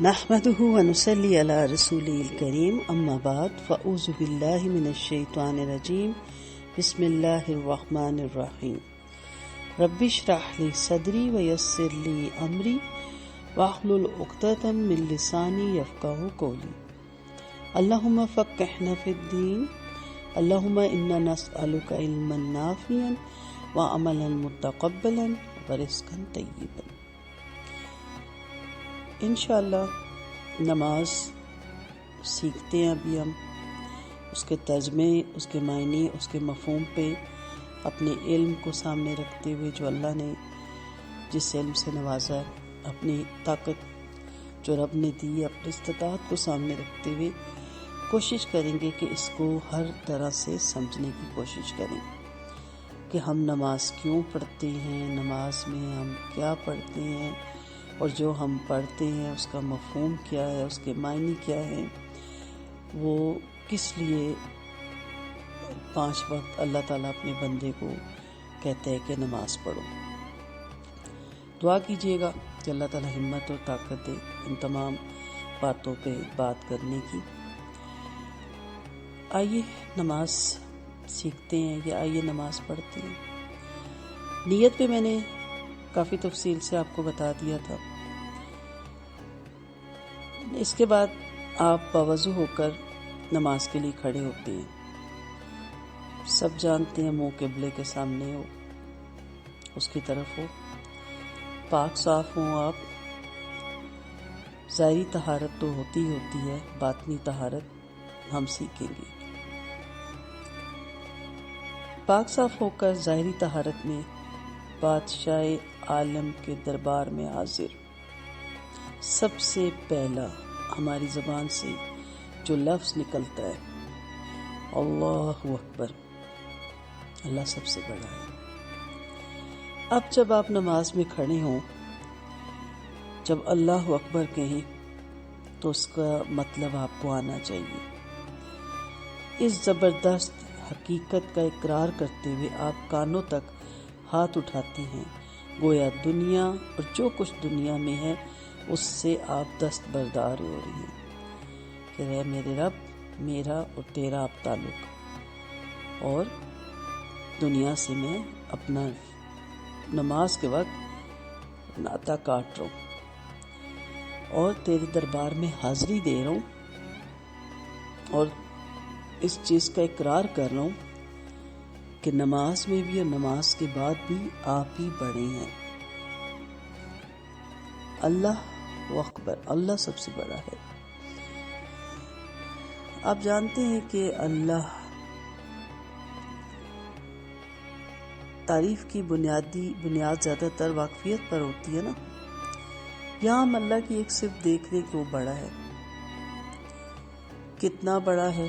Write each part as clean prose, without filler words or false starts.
نحمده ونصلي على رسوله الكريم اما بعد فاعوذ بالله من الشيطان الرجيم بسم الله الرحمن الرحيم رب اشرح لي صدري ويسر لي امري واحلل عقدة من لساني يفقهوا قولي اللهم فقهنا في الدين اللهم انا نسألك علما نافعا وعملا متقبلا ورزقا طيبا۔ انشاءاللہ نماز سیکھتے ہیں ابھی ہم، اس کے ترجمے، اس کے معنی، اس کے مفہوم پہ اپنے علم کو سامنے رکھتے ہوئے جو اللہ نے جس علم سے نوازا ہے، اپنی طاقت جو رب نے دی ہے، اپنی استطاعت کو سامنے رکھتے ہوئے کوشش کریں گے کہ اس کو ہر طرح سے سمجھنے کی کوشش کریں کہ ہم نماز کیوں پڑھتے ہیں، نماز میں ہم کیا پڑھتے ہیں، اور جو ہم پڑھتے ہیں اس کا مفہوم کیا ہے، اس کے معنی کیا ہے، وہ کس لیے 5 وقت اللہ تعالیٰ اپنے بندے کو کہتے ہیں کہ نماز پڑھو۔ دعا کیجیے گا کہ اللہ تعالیٰ ہمت اور طاقت دے ان تمام باتوں پہ بات کرنے کی۔ آئیے نماز سیکھتے ہیں یا آئیے نماز پڑھتے ہیں۔ نیت پہ میں نے کافی تفصیل سے آپ کو بتا دیا تھا۔ اس کے بعد آپ باوضو ہو کر نماز کے لیے کھڑے ہوتے ہیں۔ سب جانتے ہیں منہ قبلے کے سامنے ہو، اس کی طرف ہو، پاک صاف ہوں آپ۔ ظاہری طہارت تو ہوتی ہے، باطنی طہارت ہم سیکھیں گے۔ پاک صاف ہو کر ظاہری طہارت میں بادشاہ عالم کے دربار میں حاضر سب سے پہلا ہماری زبان سے جو لفظ نکلتا ہے اللہ اکبر، اللہ سب سے بڑا ہے۔ اب جب آپ نماز میں کھڑے ہوں، جب اللہ اکبر کہیں تو اس کا مطلب آپ کو آنا چاہیے۔ اس زبردست حقیقت کا اقرار کرتے ہوئے آپ کانوں تک ہاتھ اٹھاتے ہیں، گویا دنیا اور جو کچھ دنیا میں ہے اس سے آپ دستبردار ہو رہی ہیں کہ رے میرے رب، میرا اور تیرا اب تعلق، اور دنیا سے میں اپنا نماز کے وقت ناطا کاٹ رہا ہوں اور تیرے دربار میں حاضری دے رہا ہوں، اور اس چیز کا اقرار کر رہا ہوں کہ نماز میں بھی اور نماز کے بعد بھی آپ ہی بڑے ہیں۔ اللہ اکبر، اللہ سب سے بڑا ہے۔ آپ جانتے ہیں کہ اللہ تعریف کی بنیاد زیادہ تر واقفیت پر ہوتی ہے نا۔ یہاں ہم اللہ کی ایک صرف دیکھ رہے کہ وہ بڑا ہے، کتنا بڑا ہے،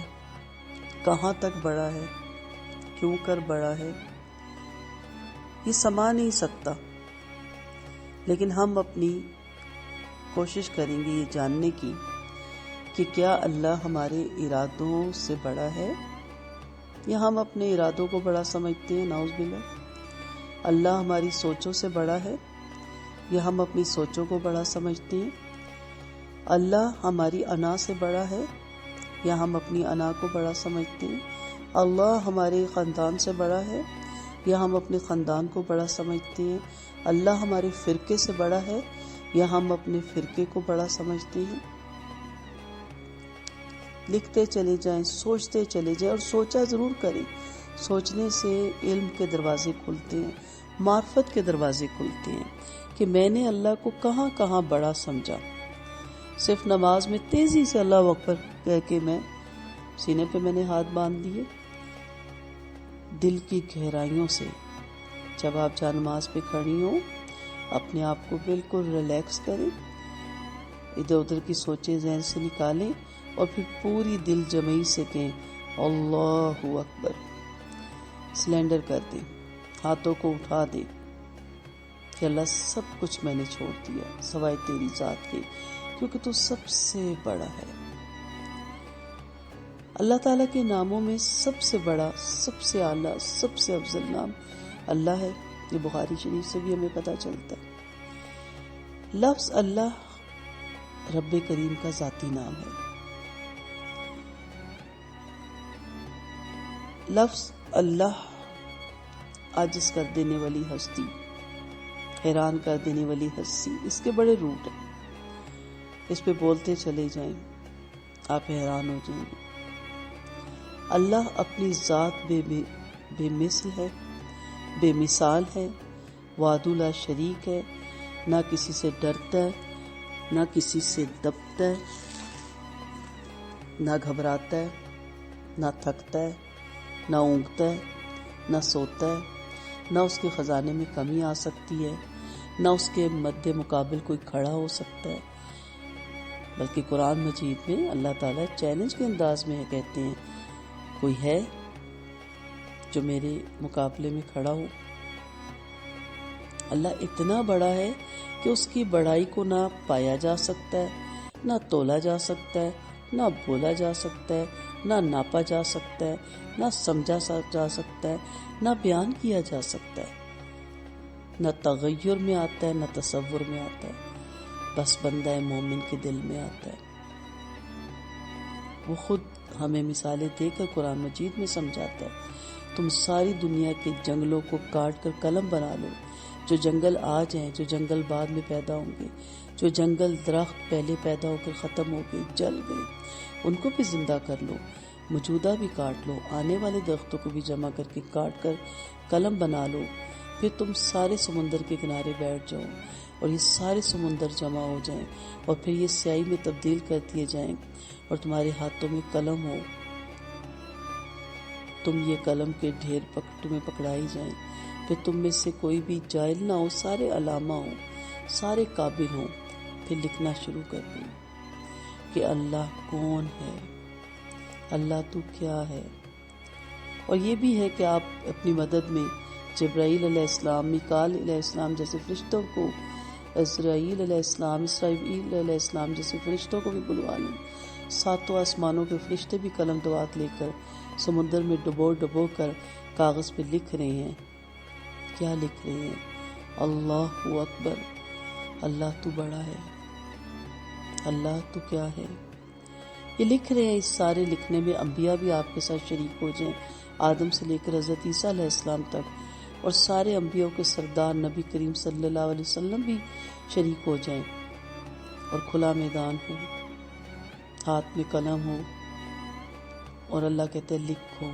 کہاں تک بڑا ہے، کیوں کر بڑا ہے، یہ سما نہیں سکتا، لیکن ہم اپنی کوشش کریں گے یہ جاننے کی کہ کیا اللہ ہمارے ارادوں سے بڑا ہے یا ہم اپنے ارادوں کو بڑا سمجھتے ہیں، نعوذ باللہ۔ اللہ ہماری سوچوں سے بڑا ہے یا ہم اپنی سوچوں کو بڑا سمجھتے ہیں۔ اللہ ہماری انا سے بڑا ہے یا ہم اپنی انا کو بڑا سمجھتے ہیں۔ اللہ ہمارے خاندان سے بڑا ہے یا ہم اپنے خاندان کو بڑا سمجھتے ہیں۔ اللہ ہمارے فرقے سے بڑا ہے یا ہم اپنے فرقے کو بڑا سمجھتے ہیں۔ لکھتے چلے جائیں، سوچتے چلے جائیں، اور سوچا ضرور کریں۔ سوچنے سے علم کے دروازے کھلتے ہیں، معرفت کے دروازے کھلتے ہیں کہ میں نے اللہ کو کہاں کہاں بڑا سمجھا۔ صرف نماز میں تیزی سے اللہ اکبر کہہ کے میں سینے پہ میں نے ہاتھ باندھ دیے، دل کی گہرائیوں سے جب آپ جا نماز پہ کھڑی ہوں اپنے آپ کو بالکل ریلیکس کریں، ادھر ادھر کی سوچیں ذہن سے نکالیں، اور پھر پوری دل جمعی سے کہیں اللہ اکبر، سلینڈر کر دیں، ہاتھوں کو اٹھا دیں کہ اللہ سب کچھ میں نے چھوڑ دیا سوائے تیری ذات کے، کیونکہ تو سب سے بڑا ہے۔ اللہ تعالیٰ کے ناموں میں سب سے بڑا، سب سے اعلیٰ، سب سے افضل نام اللہ ہے۔ یہ بخاری شریف سے بھی ہمیں پتہ چلتا ہے۔ لفظ اللہ رب کریم کا ذاتی نام ہے۔ لفظ اللہ عاجز کر دینے والی ہستی، حیران کر دینے والی ہستی، اس کے بڑے روٹ ہیں۔ اس پہ بولتے چلے جائیں، آپ حیران ہو جائیں گے۔ اللہ اپنی ذات بے مثل ہے، بے مثال ہے، وحدہ لا شریک ہے، نہ کسی سے ڈرتا ہے، نہ کسی سے دبتا ہے، نہ گھبراتا ہے، نہ تھکتا ہے، نہ اونگتا ہے، نہ سوتا ہے، نہ اس کے خزانے میں کمی آ سکتی ہے، نہ اس کے مد مقابل کوئی کھڑا ہو سکتا ہے۔ بلکہ قرآن مجید میں اللہ تعالیٰ چیلنج کے انداز میں کہتے ہیں، کوئی ہے جو میرے مقابلے میں کھڑا ہو؟ اللہ اتنا بڑا ہے کہ اس کی بڑائی کو نہ پایا جا سکتا ہے، نہ تولا جا سکتا ہے، نہ بولا جا سکتا ہے، نہ ناپا جا سکتا ہے، نہ سمجھا جا سکتا ہے، نہ بیان کیا جا سکتا ہے، نہ تغیر میں آتا ہے، نہ تصور میں آتا ہے، بس بندہ مومن کے دل میں آتا ہے۔ وہ خود ہمیں مثالیں دے کر قرآن مجید میں سمجھاتا ہے، تم ساری دنیا کے جنگلوں کو کاٹ کر قلم بنا لو، جو جنگل آج ہیں، جو جنگل بعد میں پیدا ہوں گے، جو جنگل درخت پہلے پیدا ہو کر ختم ہو گئے، جل گئے، ان کو بھی زندہ کر لو، موجودہ بھی کاٹ لو، آنے والے درختوں کو بھی جمع کر کے کاٹ کر قلم بنا لو، پھر تم سارے سمندر کے کنارے بیٹھ جاؤ اور یہ سارے سمندر جمع ہو جائیں اور پھر یہ سیاہی میں تبدیل کر دیے جائیں اور تمہارے ہاتھوں میں قلم ہو، تم یہ قلم کے ڈھیر تمہیں پکڑائی جائیں، پھر تم میں سے کوئی بھی جاہل نہ ہو، سارے علامہ ہوں، سارے قابل ہوں، پھر لکھنا شروع کر دیں کہ اللہ کون ہے، اللہ تو کیا ہے۔ اور یہ بھی ہے کہ آپ اپنی مدد میں جبرائیل علیہ السلام، میکال علیہ السلام جیسے فرشتوں کو، اسرائیل علیہ السلام، اسرائیل علیہ السلام جیسے فرشتوں کو بھی بلوا لیں۔ ساتوں آسمانوں کے فرشتے بھی قلم دوات لے کر سمندر میں ڈبو ڈبو کر کاغذ پہ لکھ رہے ہیں۔ کیا لکھ رہے ہیں؟ اللہ اکبر، اللہ تو بڑا ہے، اللہ تو کیا ہے۔ یہ لکھ رہے ہیں، اس سارے لکھنے میں انبیاء بھی آپ کے ساتھ شریک ہو جائیں، آدم سے لے کر حضرت عیسیٰ علیہ السلام تک، اور سارے انبیاء کے سردار نبی کریم صلی اللہ علیہ وسلم بھی شریک ہو جائیں، اور کھلا میدان ہو، ہاتھ میں قلم ہو، اور اللہ کہتے ہیں لکھو،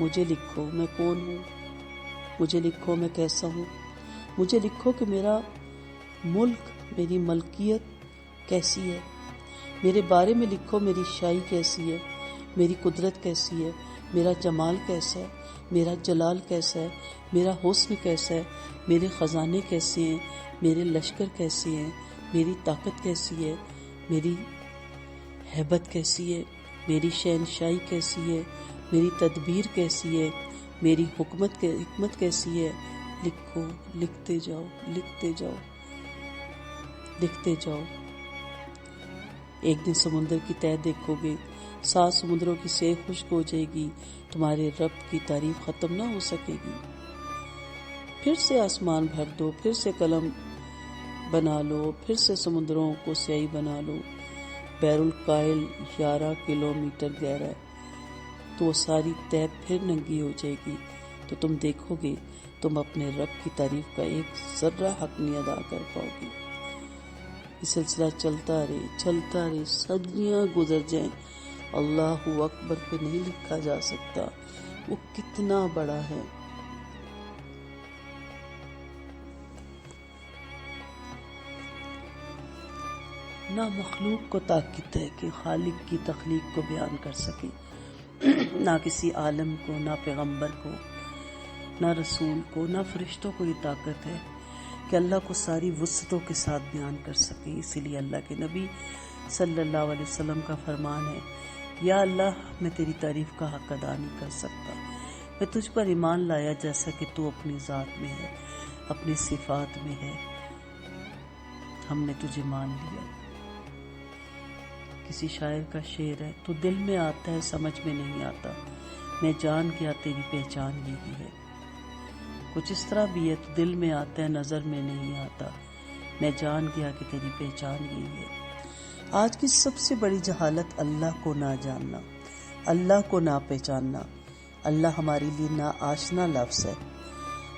مجھے لکھو میں کون ہوں، مجھے لکھو میں کیسا ہوں، مجھے لکھو کہ میرا ملک، میری ملکیت کیسی ہے، میرے بارے میں لکھو، میری شاہی کیسی ہے، میری قدرت کیسی ہے، میرا جمال کیسا ہے، میرا جلال کیسا ہے، میرا حسن کیسا ہے، میرے خزانے کیسے ہیں، میرے لشکر کیسے ہیں، میری طاقت کیسی ہے، میری ہیبت کیسی ہے، میری شہنشاہی کیسی ہے، میری تدبیر کیسی ہے، میری حکمت کیسی ہے۔ لکھو، لکھتے جاؤ، لکھتے جاؤ، لکھتے جاؤ۔ ایک دن سمندر کی تہہ دیکھو گے، 7 سمندروں کی سیہ خشک ہو جائے گی، تمہارے رب کی تعریف ختم نہ ہو سکے گی۔ پھر سے آسمان بھر دو، پھر سے قلم بنا لو، پھر سے سمندروں کو سیاہی بنا لو۔ بحر الکاہل 11 کلومیٹر گہرا ہے، تو وہ ساری تہہ پھر ننگی ہو جائے گی، تو تم دیکھو گے تم اپنے رب کی تعریف کا ایک ذرہ حق نہیں ادا کر پاؤ گے۔ یہ سلسلہ چلتا رہے، صدیاں گزر جائیں، اللہ اکبر پہ نہیں لکھا جا سکتا وہ کتنا بڑا ہے۔ نہ مخلوق کو طاقت ہے کہ خالق کی تخلیق کو بیان کر سکے، نہ کسی عالم کو، نہ پیغمبر کو، نہ رسول کو، نہ فرشتوں کو یہ طاقت ہے کہ اللہ کو ساری وسعتوں کے ساتھ بیان کر سکے۔ اسی لیے اللہ کے نبی صلی اللہ علیہ وسلم کا فرمان ہے، یا اللہ میں تیری تعریف کا حق ادا نہیں کر سکتا، میں تجھ پر ایمان لایا جیسا کہ تو اپنی ذات میں ہے، اپنی صفات میں ہے، ہم نے تجھے مان لیا۔ کسی شاعر کا شعر ہے، تو دل میں آتا ہے سمجھ میں نہیں آتا، میں جان گیا تیری پہچان یہی ہے۔ کچھ اس طرح بھی ہے، تو دل میں آتا ہے نظر میں نہیں آتا، میں جان گیا کہ تیری پہچان یہی ہے۔ آج کی سب سے بڑی جہالت اللہ کو نہ جاننا، اللہ کو نہ پہچاننا۔ اللہ ہمارے لیے نا آشنا لفظ ہے۔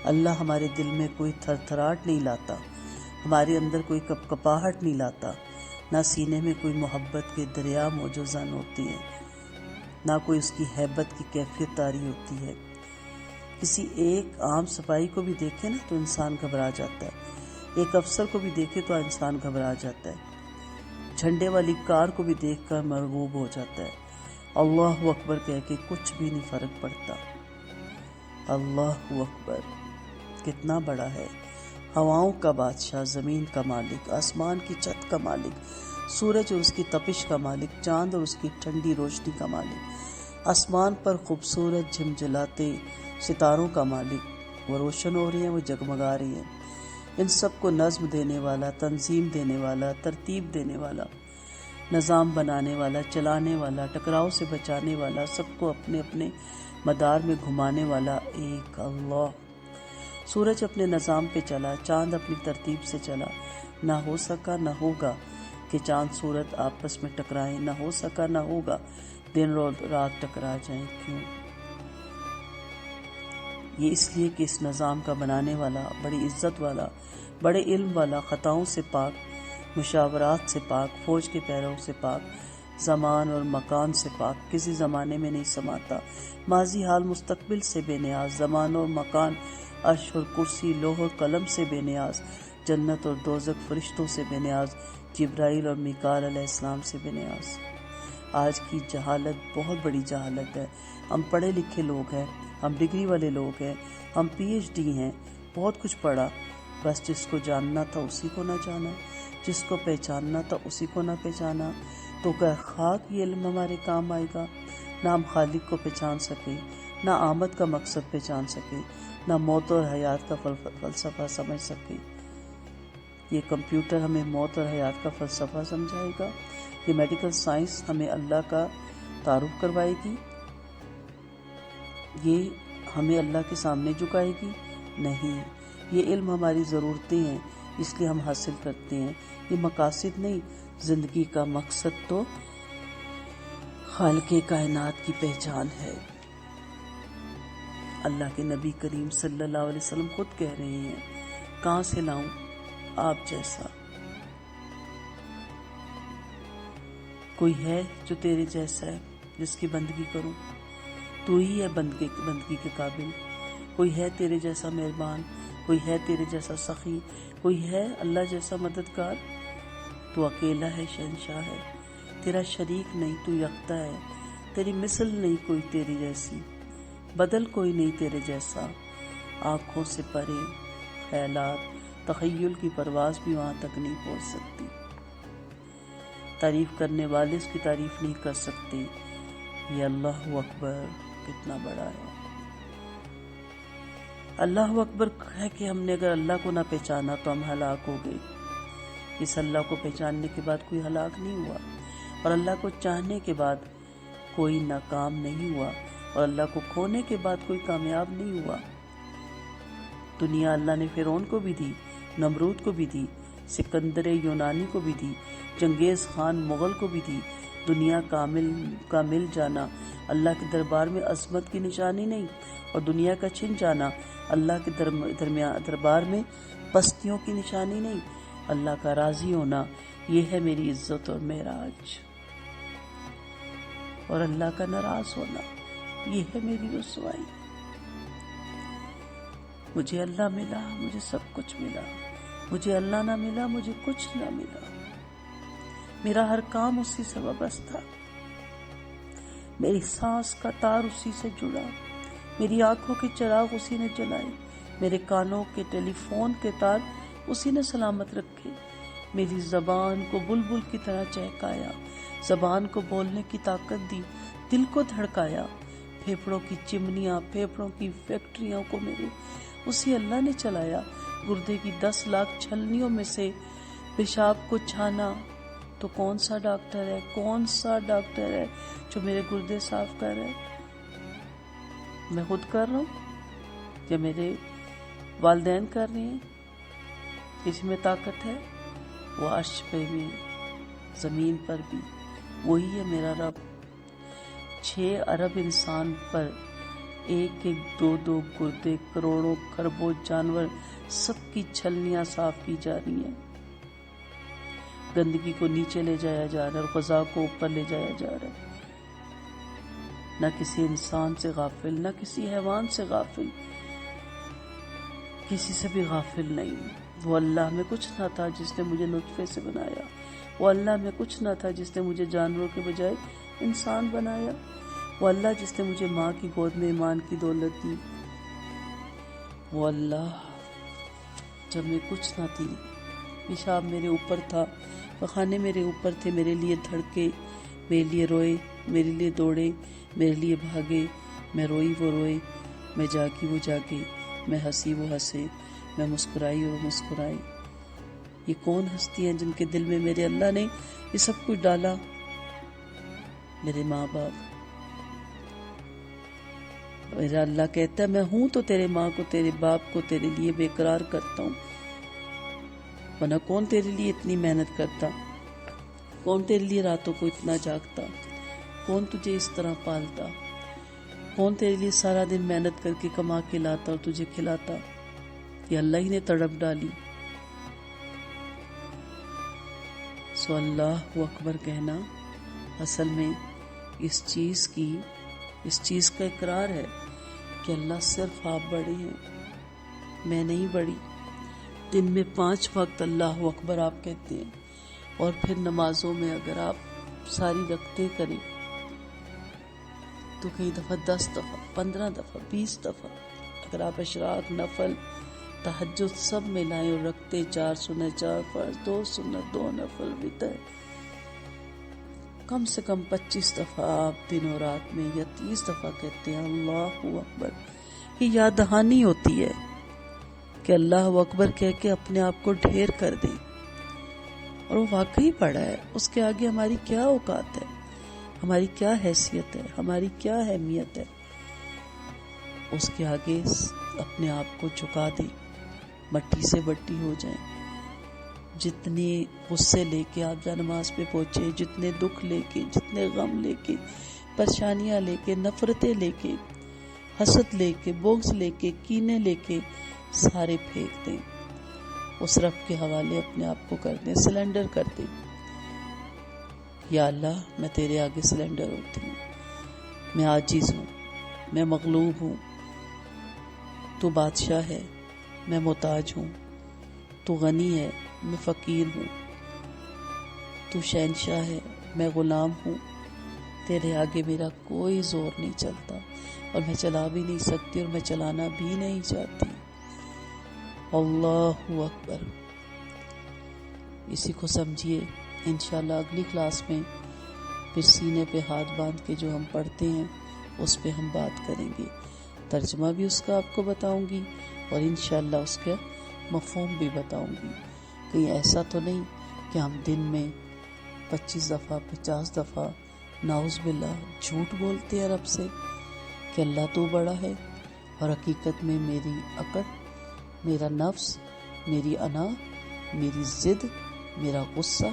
اللہ ہمارے دل میں کوئی تھر تھراہٹ نہیں لاتا، ہمارے اندر کوئی کپکپاہٹ نہیں لاتا، نہ سینے میں کوئی محبت کے دریا موجودان ہوتے ہیں، نہ کوئی اس کی ہیبت کی کیفیت طاری ہوتی ہے۔ کسی ایک عام سپاہی کو بھی دیکھے نا تو انسان گھبرا جاتا ہے، ایک افسر کو بھی دیکھے تو انسان گھبرا جاتا ہے، جھنڈے والی کار کو بھی دیکھ کر مرغوب ہو جاتا ہے۔ اللہ اکبر کہہ کے کچھ بھی نہیں فرق پڑتا۔ اللہ اکبر کتنا بڑا ہے، ہواؤں کا بادشاہ، زمین کا مالک، آسمان کی چھت کا مالک، سورج اور اس کی تپش کا مالک، چاند اور اس کی ٹھنڈی روشنی کا مالک، آسمان پر خوبصورت جھمجھلاتے ستاروں کا مالک۔ وہ روشن ہو رہی ہیں، وہ جگمگا رہی ہیں۔ ان سب کو نظم دینے والا، تنظیم دینے والا، ترتیب دینے والا، نظام بنانے والا، چلانے والا، ٹکراؤ سے بچانے والا، سب کو اپنے اپنے مدار میں گھمانے والا ایک اللہ۔ سورج اپنے نظام پہ چلا، چاند اپنی ترتیب سے چلا، نہ ہو سکا نہ ہوگا کہ چاند سورج آپس میں ٹکرائیں، نہ ہو سکا نہ ہوگا دن اور رات ٹکرا جائیں۔ کیوں؟ یہ اس لیے کہ اس نظام کا بنانے والا بڑی عزت والا، بڑے علم والا، خطاؤں سے پاک، مشاورات سے پاک، فوج کے پیروں سے پاک، زمان اور مکان سے پاک، کسی زمانے میں نہیں سماتا، ماضی حال مستقبل سے بے نیاز، زمان اور مکان، عرش اور کرسی، لوح اور قلم سے بے نیاز، جنت اور دوزخ، فرشتوں سے بے نیاز، جبرائیل اور میکائیل علیہ السلام سے بے نیاز۔ آج کی جہالت بہت بڑی جہالت ہے۔ ہم پڑھے لکھے لوگ ہیں، ہم ڈگری والے لوگ ہیں، ہم پی ایچ ڈی ہیں، بہت کچھ پڑھا، بس جس کو جاننا تھا اسی کو نہ جانا، جس کو پہچاننا تھا اسی کو نہ پہچانا۔ تو کیا خاک یہ علم ہمارے کام آئے گا؟ نہ ہم خالق کو پہچان سکے، نہ آمد کا مقصد پہچان سکے، نہ موت اور حیات کا فلسفہ سمجھ سکے۔ یہ کمپیوٹر ہمیں موت اور حیات کا فلسفہ سمجھائے گا؟ یہ میڈیکل سائنس ہمیں اللہ کا تعارف کروائے گی؟ یہ ہمیں اللہ کے سامنے جھکائے گی؟ نہیں، یہ علم ہماری ضرورتیں ہیں، اس لیے ہم حاصل کرتے ہیں۔ یہ مقاصد نہیں، زندگی کا مقصد تو خالق کائنات کی پہچان ہے۔ اللہ کے نبی کریم صلی اللہ علیہ وسلم خود کہہ رہے ہیں، کہاں سے لاؤں آپ جیسا؟ کوئی ہے جو تیرے جیسا ہے جس کی بندگی کروں؟ تو ہی ہے بندگی کے قابل۔ کوئی ہے تیرے جیسا مہربان؟ کوئی ہے تیرے جیسا سخی؟ کوئی ہے اللہ جیسا مددگار؟ تو اکیلا ہے، شہنشاہ ہے، تیرا شریک نہیں، تو یکتا ہے، تیری مثل نہیں کوئی تیری جیسی، بدل کوئی نہیں تیرے جیسا۔ آنکھوں سے پرے خیالات، تخیل کی پرواز بھی وہاں تک نہیں پہنچ سکتی۔ تعریف کرنے والے اس کی تعریف نہیں کر سکتے۔ یہ اللہ اکبر کتنا بڑا ہے۔ اللہ اکبر ہے کہ ہم نے اگر اللہ کو نہ پہچانا تو ہم ہلاک ہو گئے۔ اس اللہ کو پہچاننے کے بعد کوئی ہلاک نہیں ہوا، اور اللہ کو چاہنے کے بعد کوئی ناکام نہیں ہوا، اور اللہ کو کھونے کے بعد کوئی کامیاب نہیں ہوا۔ دنیا اللہ نے فرعون کو بھی دی، نمرود کو بھی دی، سکندر یونانی کو بھی دی، چنگیز خان مغل کو بھی دی۔ دنیا کا مل جانا اللہ کے دربار میں عظمت کی نشانی نہیں، اور دنیا کا چھن جانا اللہ کے دربار میں پستیوں کی نشانی نہیں۔ اللہ کا راضی ہونا یہ ہے میری عزت اور معراج، اور اللہ کا ناراض ہونا یہ ہے میری رسوائی۔ مجھے اللہ ملا، مجھے سب کچھ ملا، مجھے اللہ نہ ملا، مجھے کچھ نہ ملا۔ میرا ہر کام اسی سے وابستہ، میری سانس کا تار اسی سے جڑا، میری آنکھوں کے چراغ اسی نے جلائے، میرے کانوں کے ٹیلی فون کے تار اسی نے سلامت رکھے، میری زبان کو بلبل کی طرح چہکایا، زبان کو بولنے کی طاقت دی، دل کو دھڑکایا، پھیپھڑوں کی چمنیاں، پھیپھڑوں کی فیکٹریوں کو میرے اسی اللہ نے چلایا۔ گردے کی 10 لاکھ چھلنیوں میں سے پیشاب کو چھانا تو کون سا ڈاکٹر ہے جو میرے گردے صاف کر رہا ہے؟ میں خود کر رہا ہوں یا میرے والدین کر رہے ہیں؟ کسی میں طاقت ہے؟ وہ عرش پہ بھی زمین پر بھی وہی ہے میرا رب۔ 6 ارب انسان پر 1-2 گردے، کروڑوں خربوں جانور، سب کی چھلنیاں صاف کی جا رہی ہیں۔ گندگی کو نیچے لے جایا جا رہا ہے اور غذا کو اوپر لے جایا جا رہا ہے۔ نہ کسی انسان سے غافل، نہ کسی حیوان سے غافل، کسی سے بھی غافل نہیں۔ وہ اللہ میں کچھ نہ تھا جس نے مجھے نطفے سے بنایا، وہ اللہ میں کچھ نہ تھا جس نے مجھے جانوروں کے بجائے انسان بنایا، وہ اللہ جس نے مجھے ماں کی گود میں ایمان کی دولت دی، وہ اللہ جب میں کچھ نہ تھی، پیشاب میرے اوپر تھا، پخانے میرے اوپر تھے، میرے لیے دھڑکے، میرے لیے روئے، میرے لیے دوڑے، میرے لیے بھاگے، میں روئی وہ روئے، میں جاگی وہ جاگے، میں ہنسی وہ ہنسے، میں مسکرائی اور مسکرائی۔ یہ کون ہستی ہیں جن کے دل میں میرے اللہ نے یہ سب کچھ ڈالا؟ میرے ماں باپ۔ میرا اللہ کہتا ہے میں ہوں تو تیرے ماں کو، تیرے باپ کو تیرے لیے بے قرار کرتا ہوں، ورنہ کون تیرے لیے اتنی محنت کرتا؟ کون تیرے لیے راتوں کو اتنا جاگتا؟ کون تجھے اس طرح پالتا؟ کون تیرے لیے سارا دن محنت کر کے کما کے لاتا اور تجھے کھلاتا؟ یہ اللہ ہی نے تڑپ ڈالی۔ سو اللہ اکبر کہنا اصل میں اس چیز کا اقرار ہے کہ اللہ صرف آپ بڑے ہیں، میں نہیں بڑی۔ دن میں 5 وقت اللہ اکبر آپ کہتے ہیں، اور پھر نمازوں میں اگر آپ ساری رکعتیں کریں تو کئی دفعہ 10 دفعہ، 15 دفعہ، 20 دفعہ، اگر آپ اشراق، نفل، تہجد سب ملائیں اور رکھتے 4 سنت، 4 فرض، 2 سنت، 2 نفل، وتر، کم سے کم 25 دفعہ آپ دن اور رات میں یا 30 دفعہ کہتے ہیں اللہ اکبر۔ یہ یاد دہانی ہوتی ہے کہ اللہ اکبر کہہ کے اپنے آپ کو ڈھیر کر دیں، اور وہ واقعی بڑا ہے۔ اس کے آگے ہماری کیا اوقات ہے، ہماری کیا حیثیت ہے، ہماری کیا اہمیت ہے؟ اس کے آگے اپنے آپ کو جھکا دیں، مٹی سے بٹی ہو جائیں۔ جتنے غصے لے کے آپ جا نماز پہ پہنچے، جتنے دکھ لے کے، جتنے غم لے کے، پریشانیاں لے کے، نفرتیں لے کے، حسد لے کے، بغض لے کے، کینے لے کے، سارے پھینک دیں، اس رب کے حوالے اپنے آپ کو کر دیں، سلنڈر کر دیں۔ یا اللہ میں تیرے آگے سلنڈر ہوتی ہوں، میں عاجز ہوں، میں مغلوب ہوں، تو بادشاہ ہے، میں محتاج ہوں، تو غنی ہے، میں فقیر ہوں، تو شہنشاہ ہے، میں غلام ہوں، تیرے آگے میرا کوئی زور نہیں چلتا، اور میں چلا بھی نہیں سکتی، اور میں چلانا بھی نہیں چاہتی۔ اللہ اکبر۔ اسی کو سمجھیے۔ انشاءاللہ اگلی کلاس میں پھر سینے پہ ہاتھ باندھ کے جو ہم پڑھتے ہیں اس پہ ہم بات کریں گے، ترجمہ بھی اس کا آپ کو بتاؤں گی، اور انشاءاللہ اس کا مفہوم بھی بتاؤں گی۔ کہیں ایسا تو نہیں کہ ہم دن میں 25 دفعہ 50 دفعہ نعوذ باللہ جھوٹ بولتے ہیں رب سے کہ اللہ تو بڑا ہے، اور حقیقت میں میری عقل، میرا نفس، میری انا، میری ضد، میرا غصہ،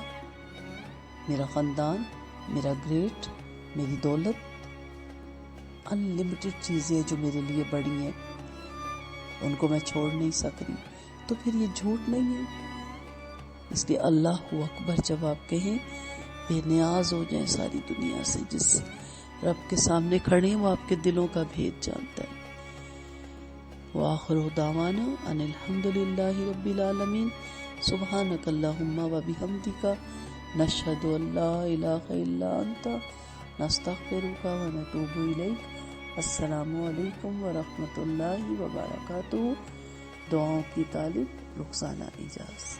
میرا خاندان، میرا گریٹ، میری دولت، ان لمیٹڈ چیزیں جو میرے لیے بڑی ہیں، ان کو میں چھوڑ نہیں سکتی، تو پھر یہ جھوٹ نہیں ہے۔ اس لیے اللہ اکبر جب آپ کہیں، بے نیاز ہو جائیں ساری دنیا سے، جس رب کے سامنے کھڑے ہیں وہ آپ کے دلوں کا بھید جانتا ہے۔ وآخر دعوانا ان الحمدللہ رب العالمین، سبحانک اللہم وبحمدک، نشہد ان لا الہ الا انت، نستغفرک ونتوب الیک۔ السلام علیکم ورحمۃ اللہ وبرکاتہ۔ دعاؤں کی طالب رخسانہ اعجاز۔